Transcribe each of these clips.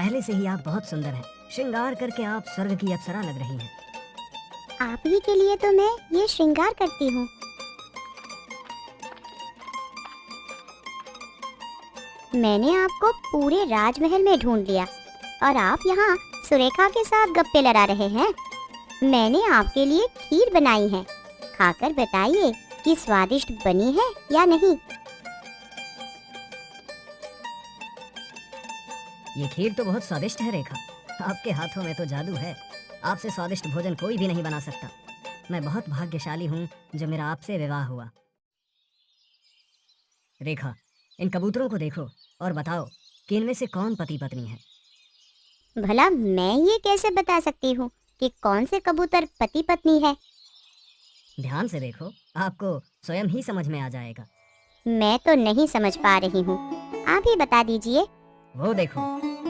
पहले से ही आप बहुत सुंदर हैं। श्रृंगार करके आप स्वर्ग की अप्सरा लग रही हैं। आप ही के लिए तो मैं ये श्रृंगार करती हूँ। मैंने आपको पूरे राजमहल में ढूंढ लिया और आप यहाँ सुरेखा के साथ गप्पे लड़ा रहे हैं। मैंने आपके लिए खीर बनाई है, खाकर बताइए कि स्वादिष्ट बनी है या नहीं। ये खीर तो बहुत स्वादिष्ट है रेखा। आपके हाथों में तो जादू है। आपसे स्वादिष्ट भोजन कोई भी नहीं बना सकता। मैं बहुत भाग्यशाली हूँ जो मेरा आपसे विवाह हुआ। रेखा, इन कबूतरों को देखो और बताओ कि इनमें से कौन पति पत्नी है। भला मैं ये कैसे बता सकती हूँ कि कौन से कबूतर पति पत्नी है? ध्यान से देखो, आपको स्वयं ही समझ में आ जाएगा। मैं तो नहीं समझ पा रही हूँ, आप ही बता दीजिए। वो देखो,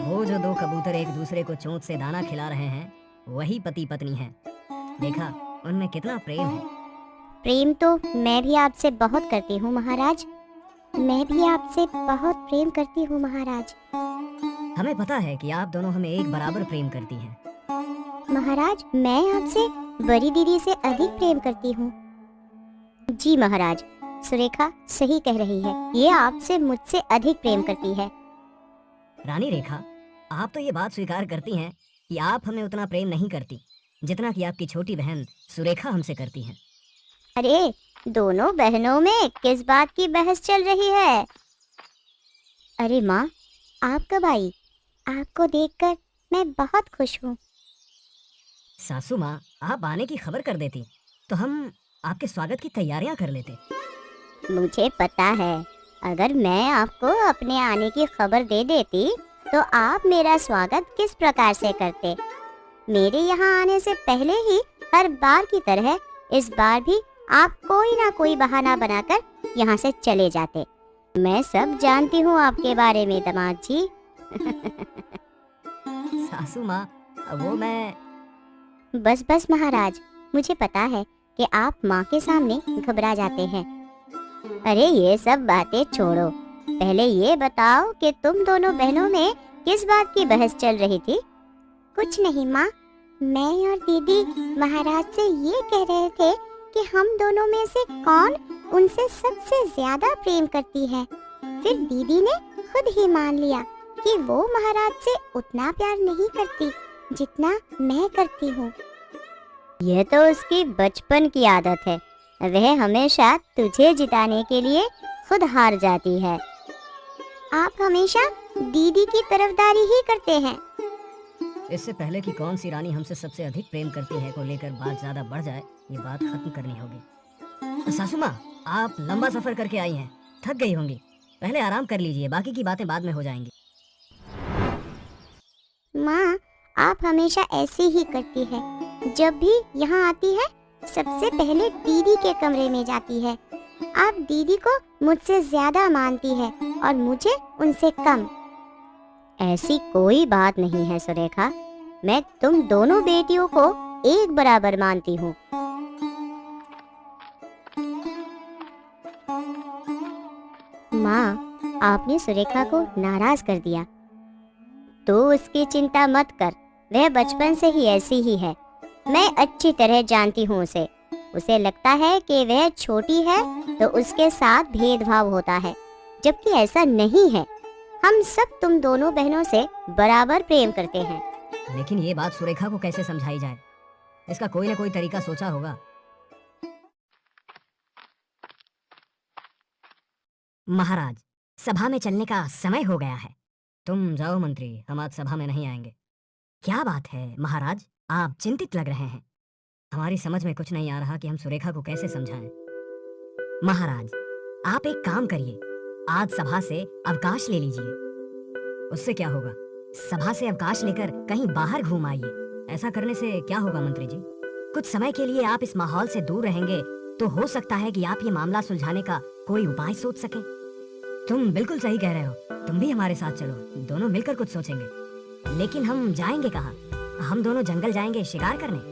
वो जो दो कबूतर एक दूसरे को चोंच से दाना खिला रहे हैं, वही पति पत्नी हैं। देखा, उनमें कितना प्रेम है। प्रेम तो मैं भी आपसे बहुत करती हूँ महाराज। मैं भी आपसे बहुत प्रेम करती हूँ महाराज। हमें पता है कि आप दोनों हमें एक बराबर प्रेम करती हैं। महाराज, मैं आपसे बड़ी दीदी से अधिक प्रेम करती हूँ। जी महाराज, सुरेखा सही कह रही है। ये आपसे मुझसे अधिक प्रेम करती है। रानी रेखा, आप तो ये बात स्वीकार करती हैं कि आप हमें उतना प्रेम नहीं करती जितना कि आपकी छोटी बहन सुरेखा हमसे करती है। अरे, दोनों बहनों में किस बात की बहस चल रही है? अरे माँ, आप कब आई? आपको देखकर मैं बहुत खुश हूँ। सासू माँ, आप आने की खबर कर देती तो हम आपके स्वागत की तैयारियां कर लेते। मुझे पता है, अगर मैं आपको अपने आने की खबर दे देती तो आप मेरा स्वागत किस प्रकार से करते। मेरे यहाँ आने से पहले ही हर बार की तरह इस बार भी आप कोई ना कोई बहाना बनाकर यहाँ से चले जाते। मैं सब जानती हूँ आपके बारे में दामाद जी। सासू माँ, वो मैं... बस बस महाराज, मुझे पता है कि आप माँ के सामने घबरा जाते हैं। अरे ये सब बातें छोड़ो, पहले ये बताओ कि तुम दोनों बहनों में किस बात की बहस चल रही थी? कुछ नहीं माँ, मैं और दीदी महाराज से ये कह रहे थे कि हम दोनों में से कौन उनसे सबसे ज्यादा प्रेम करती है। फिर दीदी ने खुद ही मान लिया कि वो महाराज से उतना प्यार नहीं करती जितना मैं करती हूँ। यह तो उसकी बचपन की आदत है। वह हमेशा तुझे जिताने के लिए खुद हार जाती है। आप हमेशा दीदी की तरफदारी ही करते हैं। इससे पहले कि कौन सी रानी हमसे सबसे अधिक प्रेम करती है को लेकर बात ज्यादा बढ़ जाए, ये बात खत्म करनी होगी। सासू माँ, आप लंबा सफर करके आई हैं, थक गई होंगी। पहले आराम कर लीजिए, बाकी की बातें बाद में हो जाएंगी। माँ, आप हमेशा ऐसे ही करती है। जब भी यहाँ आती है सबसे पहले दीदी के कमरे में जाती है। आप दीदी को मुझसे ज्यादा मानती है और मुझे उनसे कम। ऐसी कोई बात नहीं है सुरेखा, मैं तुम दोनों बेटियों को एक बराबर मानती हूँ। माँ, आपने सुरेखा को नाराज कर दिया। तो उसकी चिंता मत कर, वह बचपन से ही ऐसी ही है। मैं अच्छी तरह जानती हूँ उसे। उसे लगता है कि वह छोटी है तो उसके साथ भेदभाव होता है, जबकि ऐसा नहीं है। हम सब तुम दोनों बहनों से बराबर प्रेम करते हैं। लेकिन ये बात सुरेखा को कैसे समझाई जाए? इसका कोई ना कोई तरीका सोचा होगा। महाराज, सभा में चलने का समय हो गया है। तुम जाओ मंत्री, हम आज सभा में नहीं आएंगे। क्या बात है महाराज, आप चिंतित लग रहे हैं। हमारी समझ में कुछ नहीं आ रहा कि हम सुरेखा को कैसे समझाएं। महाराज, आप एक काम करिए, आज सभा से अवकाश ले लीजिए। उससे क्या होगा? सभा से अवकाश लेकर कहीं बाहर घूम आइए। ऐसा करने से क्या होगा मंत्री जी? कुछ समय के लिए आप इस माहौल से दूर रहेंगे तो हो सकता है कि आप ये मामला सुलझाने का कोई उपाय सोच सकें। तुम बिल्कुल सही कह रहे हो, तुम भी हमारे साथ चलो, दोनों मिलकर कुछ सोचेंगे। लेकिन हम जाएंगे कहाँ? हम दोनों जंगल जाएंगे शिकार करने।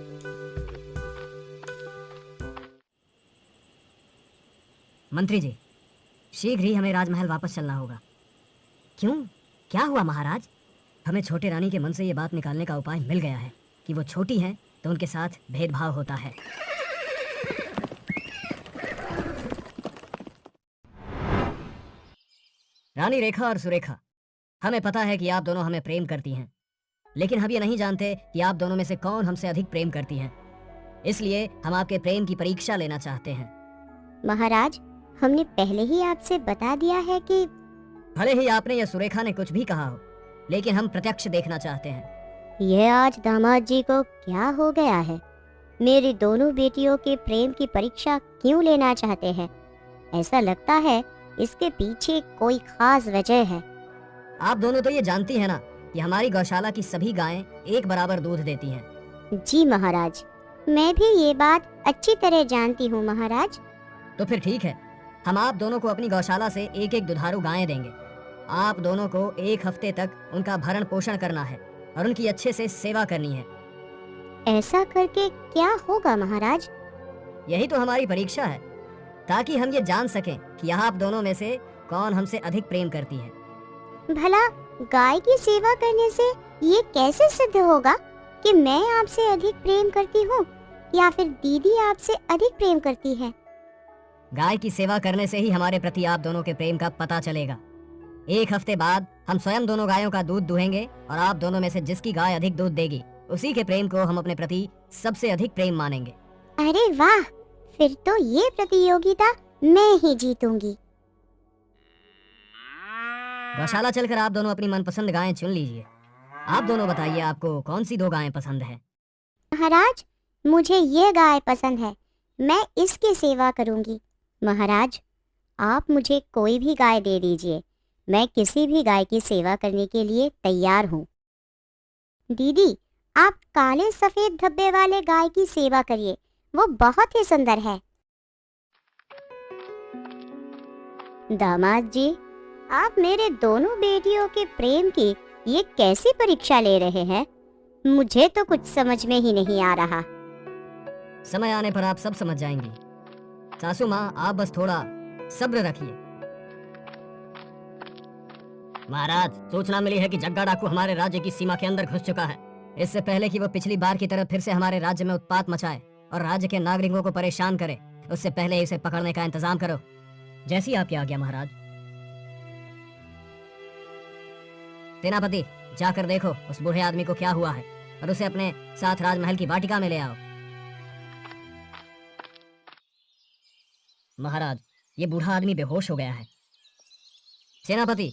मंत्री जी, शीघ्र ही हमें राजमहल वापस चलना होगा। क्यों, क्या हुआ महाराज? हमें छोटे रानी के मन से ये बात निकालने का उपाय मिल गया है कि वो छोटी हैं तो उनके साथ भेदभाव होता है। रानी रेखा और सुरेखा, हमें पता है कि आप दोनों हमें प्रेम करती हैं, लेकिन हम ये नहीं जानते कि आप दोनों में से कौन हमसे अधिक प्रेम करती हैं। इसलिए हम आपके प्रेम की परीक्षा लेना चाहते हैं। महाराज, हमने पहले ही आपसे बता दिया है कि भले ही आपने या सुरेखा ने कुछ भी कहा हो, लेकिन हम प्रत्यक्ष देखना चाहते हैं। यह आज दामाद जी को क्या हो गया है? मेरी दोनों बेटियों के प्रेम की परीक्षा क्यों लेना चाहते हैं? ऐसा लगता है इसके पीछे कोई खास वजह है। आप दोनों तो ये जानती हैं ना कि हमारी गौशाला की सभी गायें एक बराबर दूध देती हैं। जी महाराज, मैं भी ये बात अच्छी तरह जानती हूँ महाराज। तो फिर ठीक है, हम आप दोनों को अपनी गौशाला से एक एक दुधारू गायें देंगे। आप दोनों को 1 हफ्ते तक उनका भरण पोषण करना है और उनकी अच्छे से सेवा करनी है। ऐसा करके क्या होगा महाराज? यही तो हमारी परीक्षा है, ताकि हम ये जान सकें कि आप दोनों में से कौन हमसे अधिक प्रेम करती है। भला गाय की सेवा करने से ये कैसे सिद्ध होगा कि मैं आपसे अधिक प्रेम करती हूँ या फिर दीदी आपसे अधिक प्रेम करती है? गाय की सेवा करने से ही हमारे प्रति आप दोनों के प्रेम का पता चलेगा। 1 हफ्ते बाद हम स्वयं दोनों गायों का दूध दुहेंगे और आप दोनों में से जिसकी गाय अधिक दूध देगी उसी के प्रेम को हम अपने प्रति सबसे अधिक प्रेम मानेंगे। अरे वाह, फिर तो ये प्रतियोगिता मैं ही जीतूंगी। गौशाला चलकर आप दोनों अपनी मनपसंद गायें चुन लीजिए। आप दोनों बताइए, आपको कौन सी 2 गायें पसंद है? महाराज, मुझे ये गाय पसंद है, मैं इसकी सेवा करूंगी। महाराज, आप मुझे कोई भी गाय दे दीजिए, मैं किसी भी गाय की सेवा करने के लिए तैयार हूँ। दीदी, आप काले सफेद धब्बे वाले गाय की सेवा करिए, वो बहुत ही सुंदर है। दामाद जी, आप मेरे दोनों बेटियों के प्रेम की ये कैसी परीक्षा ले रहे हैं? मुझे तो कुछ समझ में ही नहीं आ रहा। समय आने पर आप सब समझ जाएंगी। सासू माँ, आप बस थोड़ा सब्र रखिए। महाराज, सूचना मिली है कि जग्गा डाकू हमारे राज्य की सीमा के अंदर घुस चुका है। इससे पहले कि वो पिछली बार की तरह फिर से हमारे राज्य में उत्पात मचाए और राज्य के नागरिकों को परेशान करे, उससे पहले इसे पकड़ने का इंतजाम करो। जैसी आपकी आज्ञा महाराज। सेनापति, जाकर देखो उस बूढ़े आदमी को क्या हुआ है और उसे अपने साथ राजमहल की वाटिका में ले आओ। महाराज, ये बूढ़ा आदमी बेहोश हो गया है। सेनापति,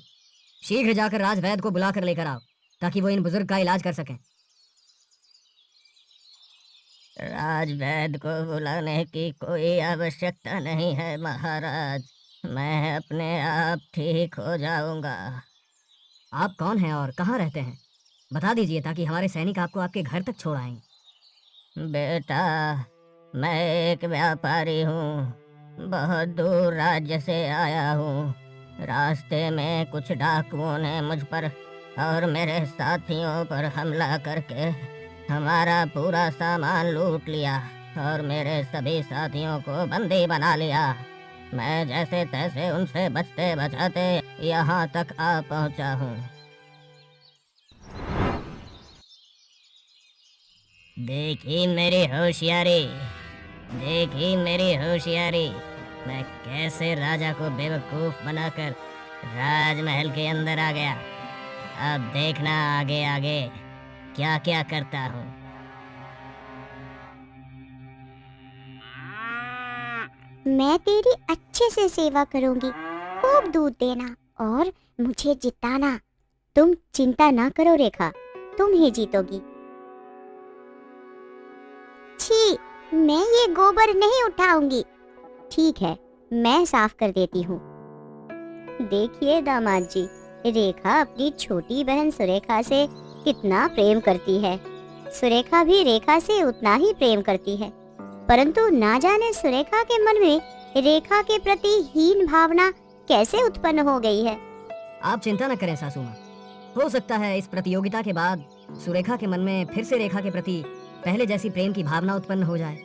शीघ्र जाकर राजवैद्य को बुलाकर लेकर आओ ताकि वो इन बुजुर्ग का इलाज कर सकें। राजवैद्य को बुलाने की कोई आवश्यकता नहीं है महाराज, मैं अपने आप ठीक हो जाऊंगा। आप कौन हैं और कहाँ रहते हैं? बता दीजिए ताकि हमारे सैनिक आपको आपके घर तक छोड़ आएं। बेटा, मैं एक व्यापारी हूँ, बहुत दूर राज्य से आया हूँ। रास्ते में कुछ डाकुओं ने मुझ पर और मेरे साथियों पर हमला करके हमारा पूरा सामान लूट लिया और मेरे सभी साथियों को बंदी बना लिया। मैं जैसे तैसे उनसे बचते बचाते यहाँ तक आ पहुँचा हूँ। देखी मेरी होशियारी, देखी मेरी होशियारी, मैं कैसे राजा को बेवकूफ बनाकर राजमहल के अंदर आ गया। अब देखना आगे आगे क्या क्या करता हूँ। मैं तेरी अच्छे से सेवा करूंगी, खूब दूध देना और मुझे जिताना। तुम चिंता ना करो रेखा, तुम ही जीतोगी। छी, मैं ये गोबर नहीं उठाऊंगी। ठीक है, मैं साफ कर देती हूँ। देखिए दामाद जी, रेखा अपनी छोटी बहन सुरेखा से कितना प्रेम करती है। सुरेखा भी रेखा से उतना ही प्रेम करती है, परंतु ना जाने सुरेखा के मन में रेखा के प्रति हीन भावना कैसे उत्पन्न हो गई है। आप चिंता न करें सासू माँ, हो सकता है इस प्रतियोगिता के बाद सुरेखा के मन में फिर से रेखा के प्रति पहले जैसी प्रेम की भावना उत्पन्न हो जाए।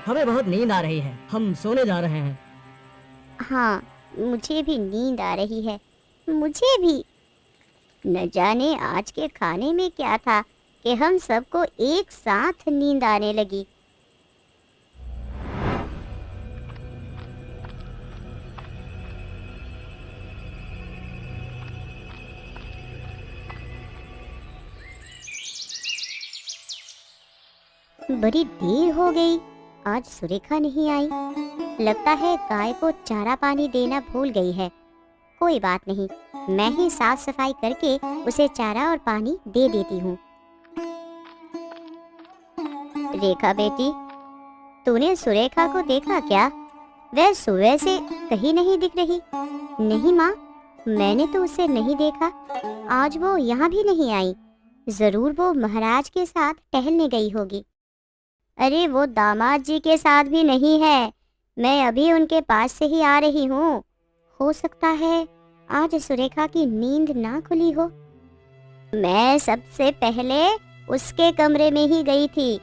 हमें बहुत नींद आ रही है, हम सोने जा रहे हैं। हाँ, मुझे भी नींद आ रही है, मुझे भी। न जाने आज के खाने में क्या था कि हम सबको एक साथ नींद आने लगी। बड़ी देर हो गई, आज सुरेखा नहीं आई। लगता है गाय को चारा पानी देना भूल गई है। कोई बात नहीं, मैं ही साफ सफाई करके उसे चारा और पानी दे देती हूँ। रेखा बेटी, तूने सुरेखा को देखा क्या? वह सुबह से कहीं नहीं दिख रही। नहीं माँ, मैंने तो उसे नहीं देखा। आज वो यहाँ भी नहीं आई। जरूर वो महाराज के साथ टहलने गई होगी। अरे वो दामाद जी के साथ भी नहीं है, मैं अभी उनके पास से ही आ रही हूँ। हो सकता है आज सुरेखा की नींद ना खुली हो। मैं सबसे पहले उसके कमरे में ही गई थी।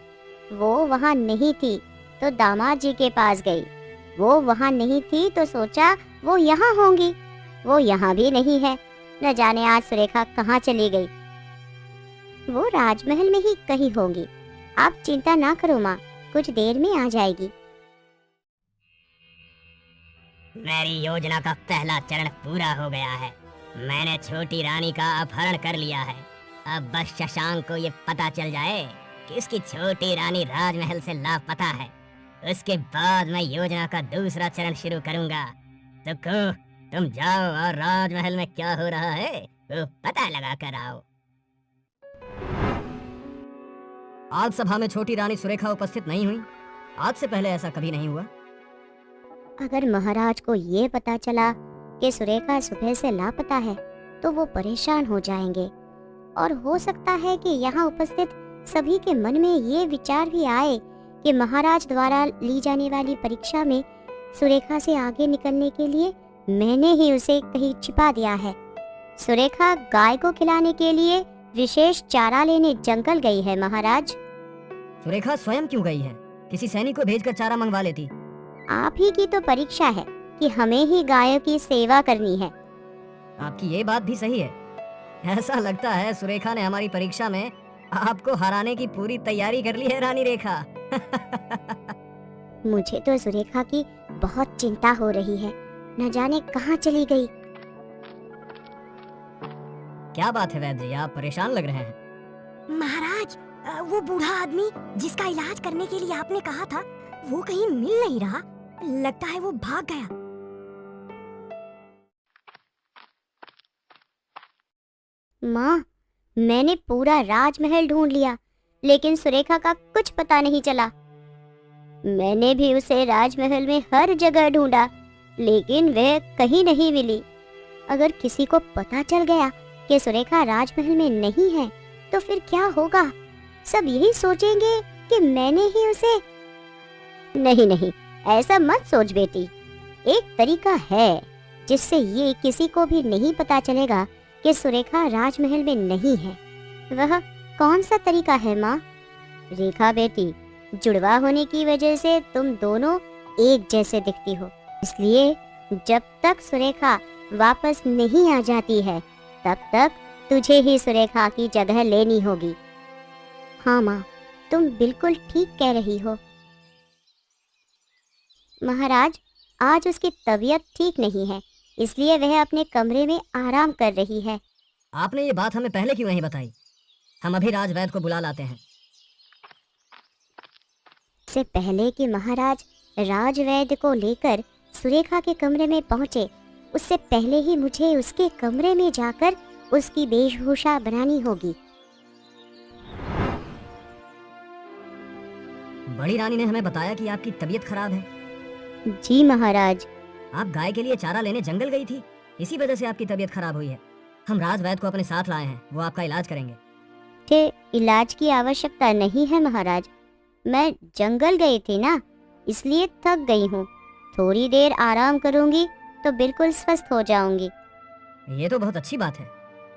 वो वहाँ नहीं थी तो दामाद जी के पास गई। वो वहाँ नहीं थी तो सोचा वो यहाँ होंगी। वो यहाँ भी नहीं है। न जाने आज सुरेखा कहाँ चली गई। वो राजमहल में ही कहीं होंगी। आप चिंता ना करो माँ, कुछ देर में आ जाएगी। मेरी योजना का पहला चरण पूरा हो गया है। मैंने छोटी रानी का अपहरण कर लिया है। अब बस शशांक को ये पता चल जाए कि उसकी छोटी रानी राजमहल से लापता है। उसके बाद मैं योजना का दूसरा चरण शुरू करूंगा। तो तुम जाओ और राजमहल में क्या हो रहा है वो पता लगा कर आओ। आज सभा में छोटी रानी सुरेखा उपस्थित नहीं हुई। आज से पहले ऐसा कभी नहीं हुआ। अगर महाराज को ये पता चला कि सुरेखा सुबह से लापता है तो वो परेशान हो जाएंगे। और हो सकता है कि यहाँ उपस्थित सभी के मन में ये विचार भी आए कि महाराज द्वारा ली जाने वाली परीक्षा में सुरेखा से आगे निकलने के लिए मैंने ही उसे कहीं छिपा दिया है। सुरेखा गाय को खिलाने के लिए विशेष चारा लेने जंगल गई है महाराज। सुरेखा स्वयं क्यों गई है? किसी सैनिक को भेजकर चारा मंगवा लेती। आप ही की तो परीक्षा है कि हमें ही गायों की सेवा करनी है। आपकी ये बात भी सही है। ऐसा लगता है सुरेखा ने हमारी परीक्षा में आपको हराने की पूरी तैयारी कर ली है रानी रेखा। मुझे तो सुरेखा की बहुत चिंता हो रही है, न जाने कहाँ चली गई। क्या बात है वैद्य जी, आप परेशान लग रहे हैं। महाराज, वो बूढ़ा आदमी जिसका इलाज करने के लिए आपने कहा था वो कहीं मिल नहीं रहा। लगता है वो भाग गया। माँ, मैंने पूरा राजमहल ढूंढ लिया लेकिन सुरेखा का कुछ पता नहीं चला। मैंने भी उसे राजमहल में हर जगह ढूंढा लेकिन वह कहीं नहीं मिली। अगर किसी को पता चल गया कि सुरेखा राजमहल में नहीं है तो फिर क्या होगा? सब यही सोचेंगे कि मैंने ही उसे। नहीं नहीं, ऐसा मत सोच बेटी। एक तरीका है जिससे ये किसी को भी नहीं पता चलेगा कि सुरेखा राजमहल में नहीं है। वह कौन सा तरीका है माँ? रेखा बेटी, जुड़वा होने की वजह से तुम दोनों एक जैसे दिखती हो, इसलिए जब तक सुरेखा वापस नहीं आ जाती है तब तक तुझे ही सुरेखा की जगह लेनी होगी। हाँ माँ, तुम बिल्कुल ठीक कह रही हो। महाराज, आज उसकी तबीयत ठीक नहीं है, इसलिए वह अपने कमरे में आराम कर रही है। आपने ये बात हमें पहले क्यों नहीं बताई? हम अभी राजवैद्य को बुला लाते हैं। इससे पहले कि महाराज राजवैद्य को लेकर सुरेखा के कमरे में पहुंचे, उससे पहले ही मुझे उसके कमरे में जाकर उसकी वेशभूषा बनानी होगी। बड़ी रानी ने हमें बताया कि आपकी तबीयत खराब है। जी महाराज। आप गाय के लिए चारा लेने जंगल गई थी, इसी वजह से आपकी तबीयत खराब हुई है। हम राजवैद्य को अपने साथ लाए हैं, वो आपका इलाज करेंगे। के इलाज की आवश्यकता नहीं है महाराज। मैं जंगल गई थी ना, इसलिए थक गई हूँ। थोड़ी देर आराम करूंगी तो बिल्कुल स्वस्थ हो जाऊंगी। ये तो बहुत अच्छी बात है,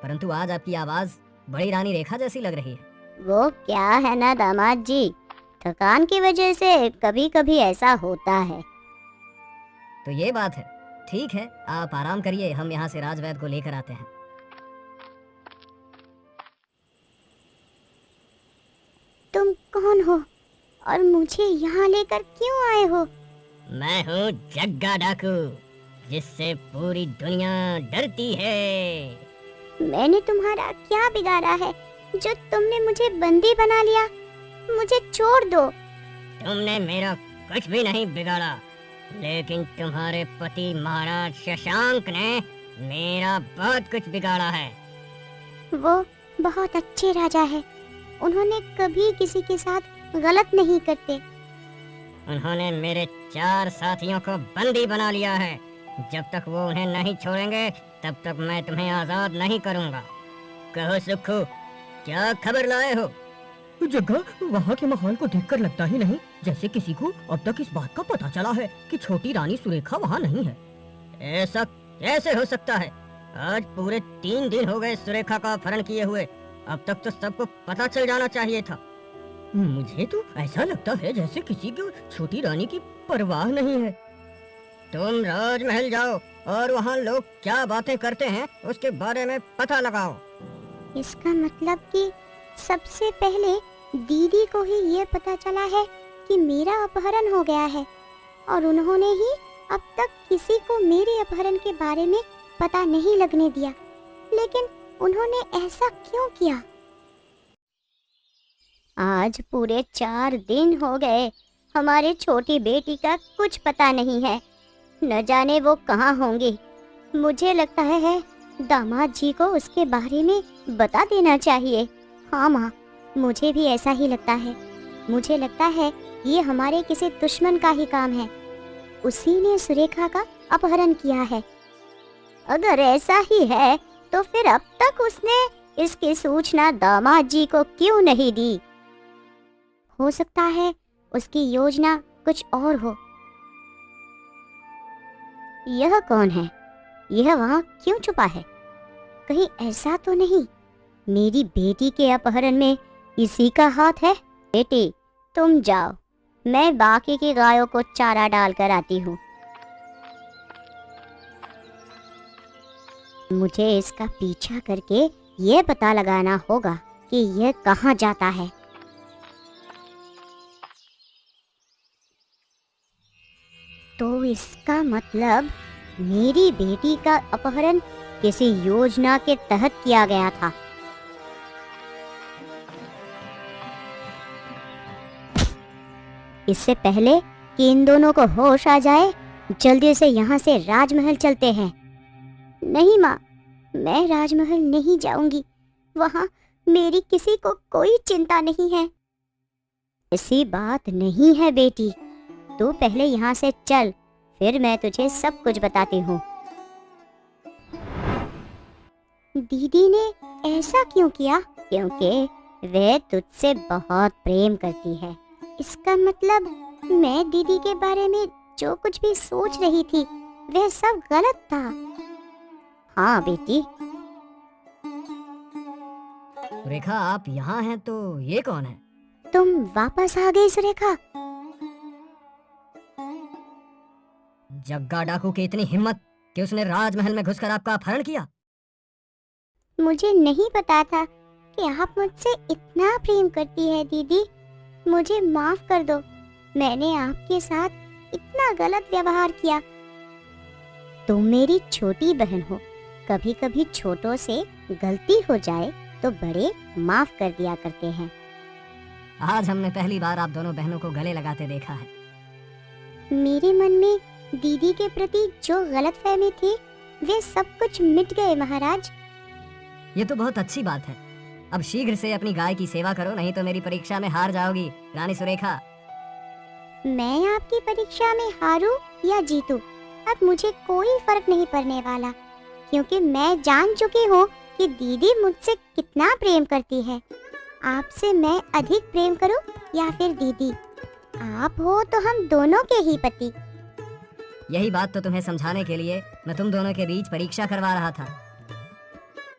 परंतु आज आपकी आवाज बड़ी रानी रेखा जैसी लग रही है। वो क्या है ना दामाद जी, थकान की वजह से कभी कभी ऐसा होता है। तो ये बात है। ठीक है, आप आराम करिए, हम यहाँ से राजवैद्य को लेकर आते हैं। तुम कौन हो और मुझे यहाँ लेकर क्यों आए हो? मैं हूँ जग्गा डाकू, जिससे पूरी दुनिया डरती है। मैंने तुम्हारा क्या बिगाड़ा है जो तुमने मुझे बंदी बना लिया? मुझे छोड़ दो। तुमने मेरा कुछ भी नहीं बिगाड़ा, लेकिन तुम्हारे पति महाराज शशांक ने मेरा बहुत कुछ बिगाड़ा है। वो बहुत अच्छे राजा है, उन्होंने कभी किसी के साथ गलत नहीं करते। उन्होंने मेरे 4 साथियों को बंदी बना लिया है। जब तक वो उन्हें नहीं छोड़ेंगे तब तक मैं तुम्हें आजाद नहीं करूंगा। कहो सुखू, क्या खबर लाए हो? जग्गा, वहाँ के माहौल को देखकर लगता ही नहीं जैसे किसी को अब तक इस बात का पता चला है कि छोटी रानी सुरेखा वहाँ नहीं है। ऐसा कैसे हो सकता है? आज पूरे 3 दिन हो गए सुरेखा का अपहरण किए हुए। अब तक तो सबको पता चल जाना चाहिए था। मुझे तो ऐसा लगता है जैसे किसी को छोटी रानी की परवाह नहीं है। तुम राजमहल जाओ और वहाँ लोग क्या बातें करते हैं उसके बारे में पता लगाओ। इसका मतलब कि सबसे पहले दीदी को ही ये पता चला है कि मेरा अपहरण हो गया है और उन्होंने ही अब तक किसी को मेरे अपहरण के बारे में पता नहीं लगने दिया। लेकिन उन्होंने ऐसा क्यों किया? आज पूरे 4 दिन हो गए, हमारे छोटी बेटी का कुछ पता नहीं है। न जाने वो कहाँ होंगी। मुझे लगता है दामाद जी को उसके बारे में बता देना चाहिए। हाँ माँ, मुझे भी ऐसा ही लगता है। मुझे लगता है ये हमारे किसी दुश्मन का ही काम है। उसी ने सुरेखा का अपहरण किया है। अगर ऐसा ही है तो फिर अब तक उसने इसकी सूचना दामाद जी को क्यों नहीं दी? हो सकता है उसकी योजना कुछ और हो। यह कौन है? यह वहाँ क्यों छुपा है? कहीं ऐसा तो नहीं मेरी बेटी के अपहरण में इसी का हाथ है? बेटी, तुम जाओ, मैं बाकी की गायों को चारा डाल कर आती हूँ। मुझे इसका पीछा करके ये पता लगाना होगा कि यह कहाँ जाता है। तो इसका मतलब मेरी बेटी का अपहरण किसी योजना के तहत किया गया था। इससे पहले कि इन दोनों को होश आ जाए, जल्दी से यहाँ से राजमहल चलते हैं। नहीं माँ, मैं राजमहल नहीं जाऊंगी। वहाँ मेरी किसी को कोई चिंता नहीं है। ऐसी बात नहीं है बेटी, तू पहले यहाँ से चल, फिर मैं तुझे सब कुछ बताती हूँ। दीदी ने ऐसा क्यों किया? क्योंकि वह तुझसे बहुत प्रेम करती है। इसका मतलब मैं दीदी के बारे में जो कुछ भी सोच रही थी वह सब गलत था। हाँ बेटी। सुरेखा, आप यहाँ हैं तो ये कौन है? तुम वापस आ गई सुरेखा। जग्गा डाकू की इतनी हिम्मत कि उसने राजमहल में घुसकर आपका अपहरण किया। मुझे नहीं पता था कि आप मुझसे इतना प्रेम करती है दीदी। मुझे माफ कर दो, मैंने आपके साथ इतना गलत व्यवहार किया। तुम मेरी छोटी बहन हो, कभी कभी छोटों से गलती हो जाए तो बड़े माफ कर दिया करते हैं। आज हमने पहली बार आप दोनों बहनों को गले लगाते देखा है। मेरे मन में दीदी के प्रति जो गलतफहमी थी वे सब कुछ मिट गए महाराज। ये तो बहुत अच्छी बात है। अब शीघ्र से अपनी गाय की सेवा करो, नहीं तो मेरी परीक्षा में हार जाओगी रानी सुरेखा। मैं आपकी परीक्षा में हारूं या जीतूं, अब मुझे कोई फर्क नहीं पड़ने वाला, क्योंकि मैं जान चुकी हूँ कि दीदी मुझसे कितना प्रेम करती है। आपसे मैं अधिक प्रेम करूं या फिर दीदी? आप हो तो हम दोनों के ही पति। यही बात तो तुम्हें समझाने के लिए मैं तुम दोनों के बीच परीक्षा करवा रहा था।